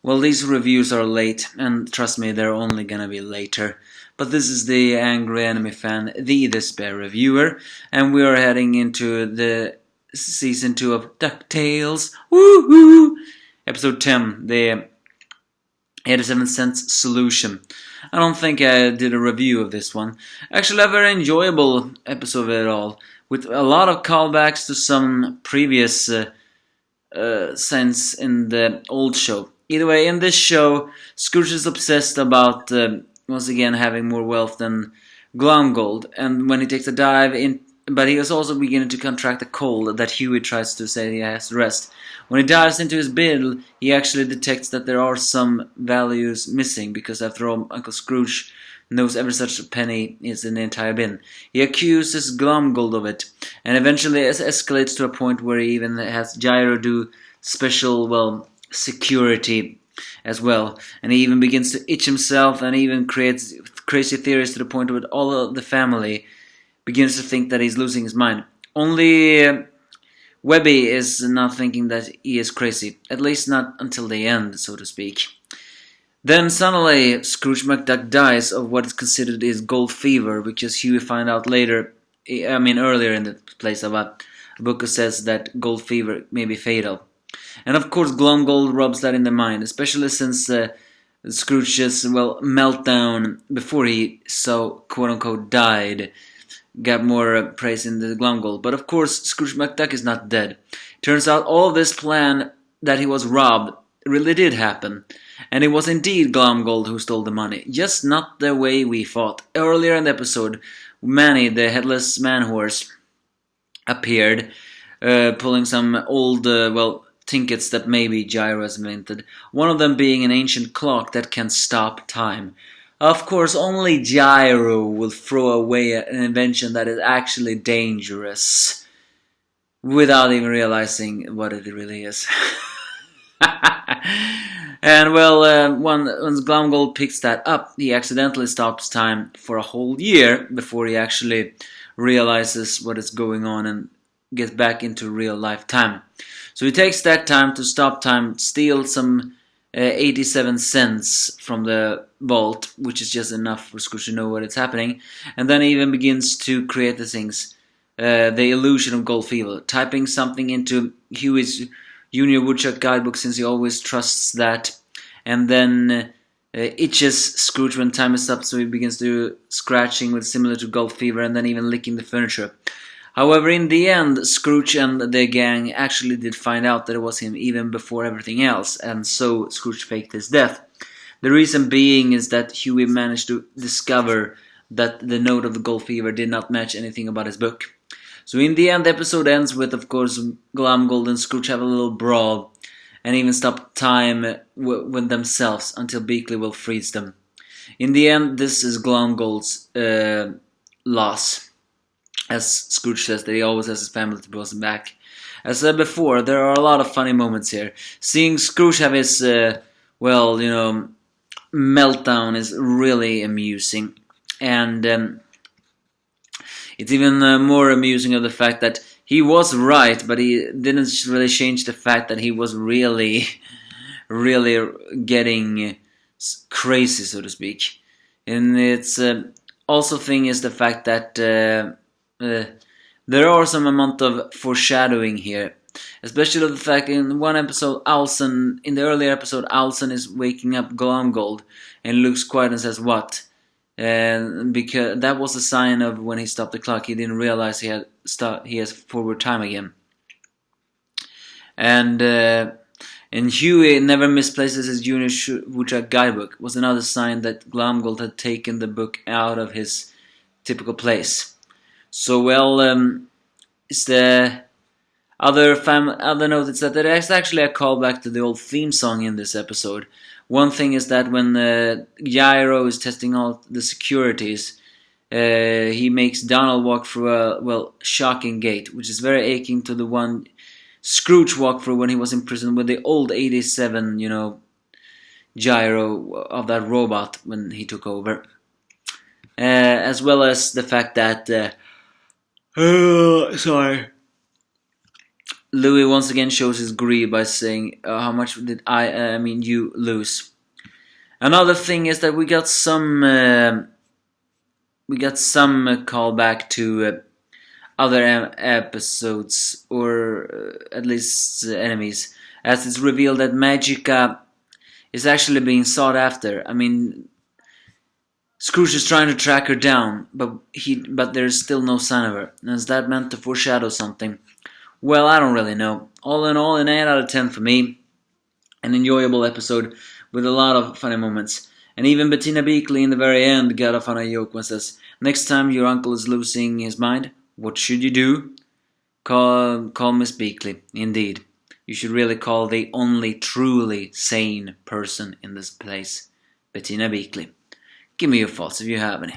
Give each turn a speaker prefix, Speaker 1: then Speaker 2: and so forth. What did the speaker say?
Speaker 1: Well, these reviews are late, and trust me, they're only gonna be later. But this is the Angry Anime Fan, the Despair Reviewer, and we are heading into the Season 2 of Ducktales. Woohoo! Episode 10, the 87 Cents Solution. I don't think I did a review of this one. Actually, a very enjoyable episode of it all, with a lot of callbacks to some previous scenes in the old show. Either way, in this show, Scrooge is obsessed about, once again, having more wealth than Glomgold, and when he takes a dive in, but he is also beginning to contract a cold that Huey tries to say he has to rest. When he dives into his bill, he actually detects that there are some values missing, because after all, Uncle Scrooge knows every such penny is in the entire bin. He accuses Glomgold of it, and eventually escalates to a point where he even has Gyro do special, security as well, and he even begins to itch himself and even creates crazy theories to the point where all of the family begins to think that he's losing his mind. Only Webby is not thinking that he is crazy, at least not until the end, so to speak. Then suddenly Scrooge McDuck dies of what is considered his gold fever, which as Huey find out later, earlier in the place of a book that says that gold fever may be fatal. And of course Glomgold rubs that in the mind, especially since Scrooge's, meltdown before he so quote-unquote died got more praise in the Glomgold. But of course Scrooge McDuck is not dead. Turns out all this plan that he was robbed really did happen. And it was indeed Glomgold who stole the money, just not the way we thought. Earlier in the episode, Manny, the headless man-horse, appeared, pulling some old, trinkets that maybe Gyro has invented, one of them being an ancient clock that can stop time. Of course, only Gyro will throw away an invention that is actually dangerous, without even realizing what it really is. And once Glomgold picks that up, he accidentally stops time for a whole year before he actually realizes what is going on and gets back into real life time. So he takes that time to stop time, steal some 87 cents from the vault, which is just enough for Scrooge to know what is happening, and then he even begins to create the things, the illusion of gold fever, typing something into Huey's Junior Woodchuck guidebook, since he always trusts that, and then itches Scrooge when time is up, so he begins to scratching with similar to gold fever, and then even licking the furniture. However, in the end, Scrooge and the gang actually did find out that it was him even before everything else, and so Scrooge faked his death. The reason being is that Huey managed to discover that the note of the gold fever did not match anything about his book. So in the end, the episode ends with, of course, Glomgold and Scrooge have a little brawl, and even stop time with themselves until Beakley will freeze them. In the end, this is Glomgold's loss. As Scrooge says that he always has his family to boss him back. As I said before, there are a lot of funny moments here. Seeing Scrooge have his, meltdown is really amusing. And it's even more amusing of the fact that he was right, but he didn't really change the fact that he was really, really getting crazy, so to speak. And it's also thing is the fact that there are some amount of foreshadowing here, especially the fact in one episode, in the earlier episode, Alson is waking up Glomgold and looks quiet and says, "What?" And because that was a sign of when he stopped the clock, he didn't realize he has forward time again. And Huey never misplaces his Junior Woodchuck guidebook, was another sign that Glomgold had taken the book out of his typical place. So it's the other note is that there is actually a callback to the old theme song in this episode. One thing is that when Gyro is testing all the securities, he makes Donald walk through a shocking gate, which is very akin to the one Scrooge walked through when he was in prison with the old 87, Gyro of that robot when he took over. As well as the fact that Louis once again shows his greed by saying, "How much did you lose?" Another thing is that we got some callback to other episodes, or at least enemies, as it's revealed that Magica is actually being sought after. I mean, Scrooge is trying to track her down, but there's still no sign of her. Is that meant to foreshadow something? Well, I don't really know. All in all, an 8 out of 10 for me. An enjoyable episode with a lot of funny moments. And even Bettina Beakley in the very end got a funny joke when says, "Next time your uncle is losing his mind, what should you do? Call Miss Beakley." Indeed. You should really call the only truly sane person in this place, Bettina Beakley. Give me your thoughts if you have any.